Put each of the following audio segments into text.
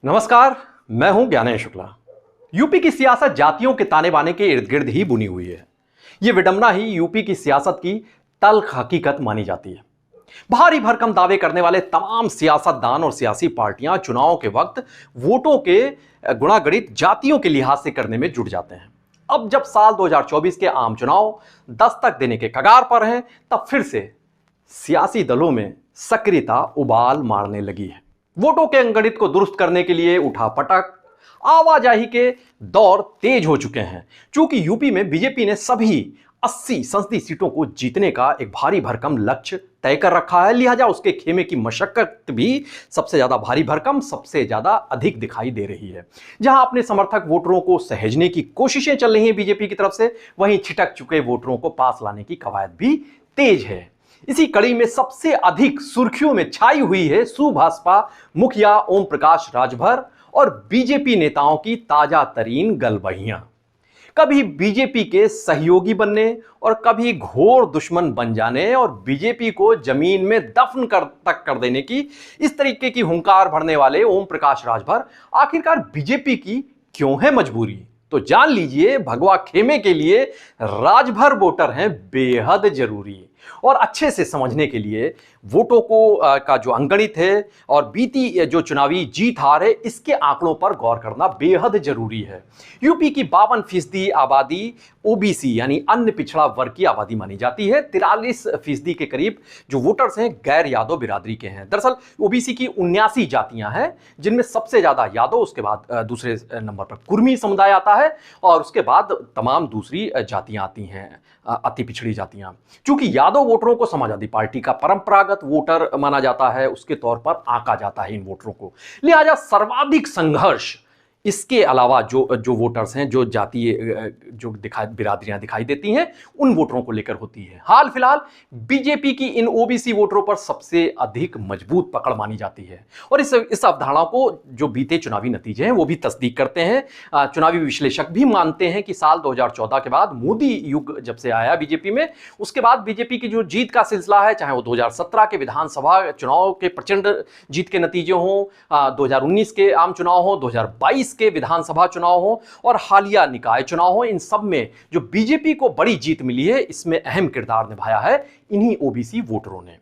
नमस्कार, मैं हूं ज्ञानेश शुक्ला। यूपी की सियासत जातियों के ताने बाने के इर्द गिर्द ही बुनी हुई है। यह विडंबना ही यूपी की सियासत की तल्ख हकीकत मानी जाती है। भारी भरकम दावे करने वाले तमाम सियासतदान और सियासी पार्टियां चुनाव के वक्त वोटों के गुणागणित जातियों के लिहाज से करने में जुट जाते हैं। अब जब साल 2024 के आम चुनाव दस्तक देने के कगार पर हैं, तब फिर से सियासी दलों में सक्रियता उबाल मारने लगी है। वोटों के अंगणित को दुरुस्त करने के लिए उठापटक आवाजाही के दौर तेज हो चुके हैं। चूंकि यूपी में बीजेपी ने सभी 80 संसदीय सीटों को जीतने का एक भारी भरकम लक्ष्य तय कर रखा है, लिहाजा उसके खेमे की मशक्कत भी सबसे ज्यादा भारी भरकम, सबसे ज्यादा अधिक दिखाई दे रही है। जहां अपने समर्थक वोटरों को सहेजने की कोशिशें चल रही हैं बीजेपी की तरफ से, वहीं छिटक चुके वोटरों को पास लाने की कवायद भी तेज है। इसी कड़ी में सबसे अधिक सुर्खियों में छाई हुई है सुभाषपा मुखिया ओम प्रकाश राजभर और बीजेपी नेताओं की ताजा तरीन गलबहियां। कभी बीजेपी के सहयोगी बनने और कभी घोर दुश्मन बन जाने और बीजेपी को जमीन में दफन कर देने की इस तरीके की हुंकार भरने वाले ओम प्रकाश राजभर आखिरकार बीजेपी की क्यों है मजबूरी? तो जान लीजिए, भगवा खेमे के लिए राजभर वोटर हैं बेहद जरूरी। और अच्छे से समझने के लिए वोटों का जो अंगणित है और बीती जो चुनावी जीत हार है, इसके आंकड़ों पर गौर करना बेहद जरूरी है। यूपी की 52% आबादी ओबीसी यानी अन्य पिछड़ा वर्ग की आबादी मानी जाती है। 43% के करीब जो वोटर्स हैं गैर यादव बिरादरी के हैं। दरअसल ओबीसी की 79 जातियां हैं, जिनमें सबसे ज्यादा यादव, उसके बाद दूसरे नंबर पर कुर्मी समुदाय आता है और उसके बाद तमाम दूसरी जातियां आती हैं, अति पिछड़ी जातियां। चूंकि यादव वोटरों को समाजवादी पार्टी का परंपरागत वोटर माना जाता है, उसके तौर पर आंका जाता है इन वोटरों को, लिहाजा सर्वाधिक संघर्ष इसके अलावा जो वोटर्स हैं, जो जातीय जो बिरादरियां दिखाई देती हैं, उन वोटरों को लेकर होती है। हाल फिलहाल बीजेपी की इन ओबीसी वोटरों पर सबसे अधिक मजबूत पकड़ मानी जाती है और इस अवधारणा को जो बीते चुनावी नतीजे हैं वो भी तस्दीक करते हैं। चुनावी विश्लेषक भी मानते हैं कि साल 2014 के बाद मोदी युग जब से आया बीजेपी में, उसके बाद बीजेपी की जो जीत का सिलसिला है, चाहे वो 2017 के विधानसभा चुनाव के प्रचंड जीत के नतीजे हों, 2019 के आम चुनाव हो, 2022 के विधानसभा चुनाव हो और हालिया निकाय चुनाव हो, इन सब में जो बीजेपी को बड़ी जीत मिली है, इसमें अहम किरदार निभाया है इन्हीं ओबीसी वोटरों ने।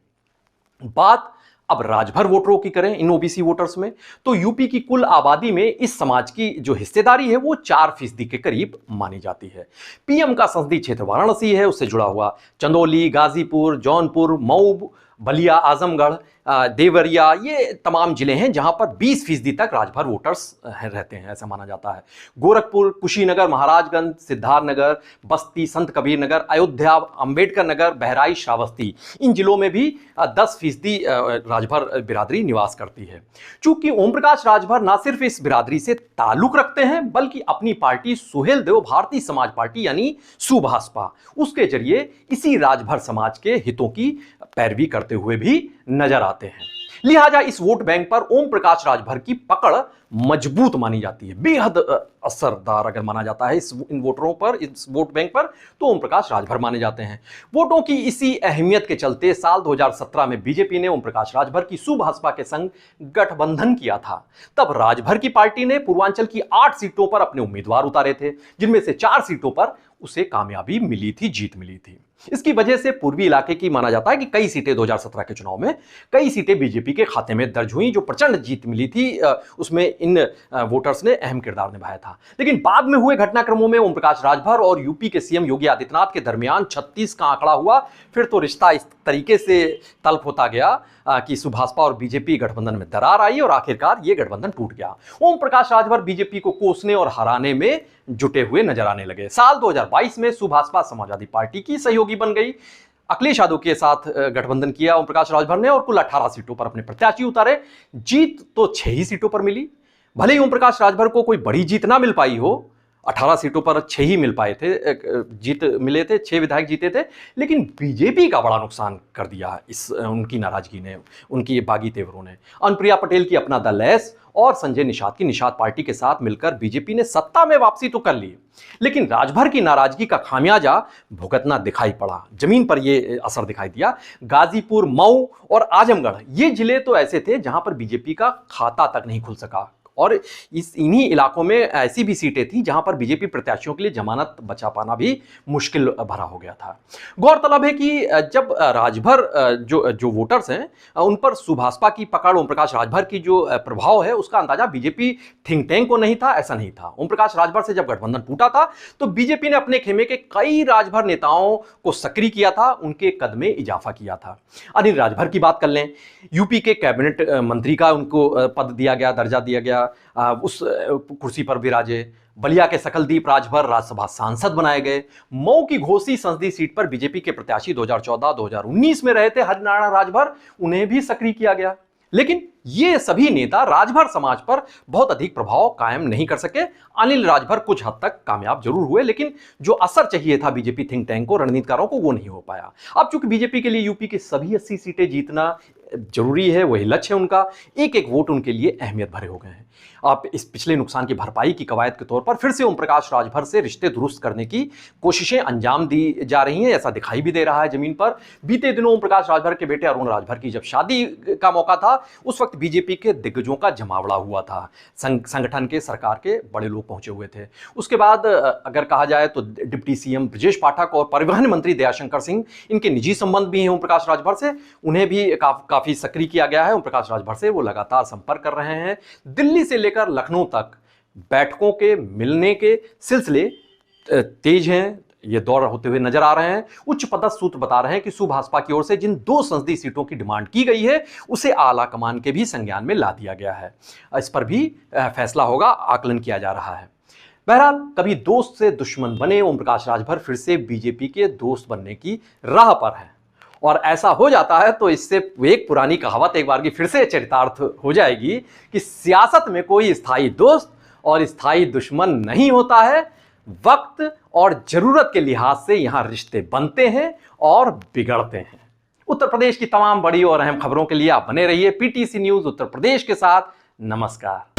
बात अब राजभर वोटरों की करें, इन ओबीसी वोटर्स में, तो यूपी की कुल आबादी में इस समाज की जो हिस्सेदारी है वो 4% के करीब मानी जाती है। पीएम का संसदीय क्षेत्र वाराणसी है, उससे जुड़ा हुआ चंदौली, गाजीपुर, जौनपुर, मऊ, बलिया, आजमगढ़, देवरिया, ये तमाम जिले हैं जहां पर 20% तक राजभर वोटर्स रहते हैं, ऐसा माना जाता है। गोरखपुर, कुशीनगर, महाराजगंज, सिद्धार्थनगर, बस्ती, संत कबीर नगर, अयोध्या, अंबेडकर नगर, बहराइच, श्रावस्ती, इन जिलों में भी 10% राजभर बिरादरी निवास करती है। चूंकि ओम प्रकाश राजभर ना सिर्फ इस बिरादरी से ताल्लुक रखते हैं, बल्कि अपनी पार्टी सुहेलदेव भारतीय समाज पार्टी यानी सुभाषपा, उसके जरिए इसी राजभर समाज के हितों की पैरवी करते हुए भी नजर आते हैं। लिहाजा इस वोट बैंक पर ओम प्रकाश राजभर की पकड़ मजबूत मानी जाती है, बेहद असरदार अगर माना जाता है इन वोटरों पर, इस वोट बैंक पर, तो ओम प्रकाश राजभर माने जाते हैं। वोटों की इसी अहमियत के चलते साल 2017 में बीजेपी ने ओम प्रकाश राजभर की सुभाषपा के संग गठबंधन किया था। तब राजभर की पार्टी ने पूर्वांचल की 8 सीटों पर अपने उम्मीदवार उतारे थे, जिनमें से 4 सीटों पर उसे कामयाबी मिली थी, जीत मिली थी। इसकी वजह से पूर्वी इलाके की माना जाता है कि कई सीटें 2017 के चुनाव में कई सीटें बीजेपी के खाते में दर्ज हुई। जो प्रचंड जीत मिली थी उसमें इन वोटर्स ने अहम किरदार निभाया था। लेकिन बाद में हुए घटनाक्रमों में ओम प्रकाश राजभर और यूपी के सीएम योगी आदित्यनाथ के दरमियान 36 का आंकड़ा हुआ। फिर तो रिश्ता इस तरीके से तल्ख होता गया कि सुभाषपा और बीजेपी गठबंधन में दरार आई और आखिरकार यह गठबंधन टूट गया। ओम प्रकाश राजभर बीजेपी को कोसने और हराने में जुटे हुए नजर आने लगे। साल 2022 में सुभाषपा समाजवादी पार्टी की सहयोगी बन गई। अखिलेश यादव के साथ गठबंधन किया ओम प्रकाश राजभर ने और कुल 18 सीटों पर अपने प्रत्याशी उतारे। जीत तो 6 ही सीटों पर मिली। भले ही ओम प्रकाश राजभर को कोई बड़ी जीत ना मिल पाई हो, 18 सीटों पर 6 ही मिल पाए थे, जीत मिले थे, 6 विधायक जीते थे, लेकिन बीजेपी का बड़ा नुकसान कर दिया इस उनकी नाराजगी ने, उनकी बागी तेवरों ने। अनुप्रिया पटेल की अपना दल एस और संजय निषाद की निषाद पार्टी के साथ मिलकर बीजेपी ने सत्ता में वापसी तो कर ली, लेकिन राजभर की नाराजगी का खामियाजा भुगतना दिखाई पड़ा, जमीन पर यह असर दिखाई दिया। गाजीपुर, मऊ और आजमगढ़ ये जिले तो ऐसे थे जहां पर बीजेपी का खाता तक नहीं खुल सका। और इन्हीं इलाकों में ऐसी भी सीटें थी जहां पर बीजेपी प्रत्याशियों के लिए जमानत बचा पाना भी मुश्किल भरा हो गया था। गौरतलब है कि जब राजभर जो वोटर्स हैं उन पर सुभाषपा की पकड़, ओम प्रकाश राजभर की जो प्रभाव है उसका अंदाजा बीजेपी थिंक टैंक को नहीं था, ऐसा नहीं था। ओम प्रकाश राजभर से जब गठबंधन टूटा था तो बीजेपी ने अपने खेमे के कई राजभर नेताओं को सक्रिय किया था, उनके कद में इजाफा किया था। अनिल राजभर की बात कर लें, यूपी के कैबिनेट मंत्री का उनको पद दिया गया, दर्जा दिया गया, उस कुर्सी पर विराजे। बलिया के सकलदीप राजभर राज्यसभा सांसद बनाए गए। मऊ की घोसी संसदीय सीट पर बीजेपी के प्रत्याशी 2014-2019 में रहे थे हरिनारायण राजभर, उन्हें भी सक्रिय किया गया। लेकिन ये सभी नेता राजभर समाज पर बहुत अधिक प्रभाव कायम नहीं कर सके। अनिल राजभर कुछ हद तक कामयाब जरूर हुए, लेकिन जो असर चाहिए था बीजेपी थिंक टैंक को, रणनीतिकारों को, वो नहीं हो पाया। अब चूंकि बीजेपी के लिए यूपी की सभी 80 सीटें जीतना जरूरी है, वही लक्ष्य है उनका, एक एक वोट उनके लिए अहमियत भरे हो गए हैं। अब इस पिछले नुकसान की भरपाई की कवायद के तौर पर फिर से ओम प्रकाश राजभर से रिश्ते दुरुस्त करने की कोशिशें अंजाम दी जा रही हैं, ऐसा दिखाई भी दे रहा है जमीन पर। बीते दिनों ओम प्रकाश राजभर के बेटे अरुण राजभर की जब शादी का मौका था, उस वक्त बीजेपी के दिग्गजों का जमावड़ा हुआ था। संगठन के, सरकार के बड़े लोग पहुंचे हुए थे। उसके बाद अगर कहा जाए तो डिप्टी सीएम ब्रजेश पाठक और परिवहन मंत्री दयाशंकर सिंह, इनके निजी संबंध भी हैं ओम प्रकाश राजभर से, उन्हें भी काफी सक्रिय किया गया है। ओम प्रकाश राजभर से वो लगातार संपर्क कर रहे हैं। दिल्ली से लेकर लखनऊ तक बैठकों के, मिलने के सिलसिले तेज हैं, ये दौर होते हुए नजर आ रहे हैं। उच्च पदस्थ सूत्र बता रहे हैं कि सुभाषपा की ओर से जिन 2 संसदीय सीटों की डिमांड की गई है उसे आला कमान के भी संज्ञान में ला दिया गया है। इस पर भी फैसला होगा, आकलन किया जा रहा है। बहरहाल, कभी दोस्त से दुश्मन बने ओम प्रकाश राजभर फिर से बीजेपी के दोस्त बनने की राह पर है, और ऐसा हो जाता है तो इससे एक पुरानी कहावत एक बार की फिर से चरितार्थ हो जाएगी कि सियासत में कोई स्थायी दोस्त और स्थायी दुश्मन नहीं होता है। वक्त और जरूरत के लिहाज से यहां रिश्ते बनते हैं और बिगड़ते हैं। उत्तर प्रदेश की तमाम बड़ी और अहम खबरों के लिए आप बने रहिए पीटीसी न्यूज उत्तर प्रदेश के साथ। नमस्कार।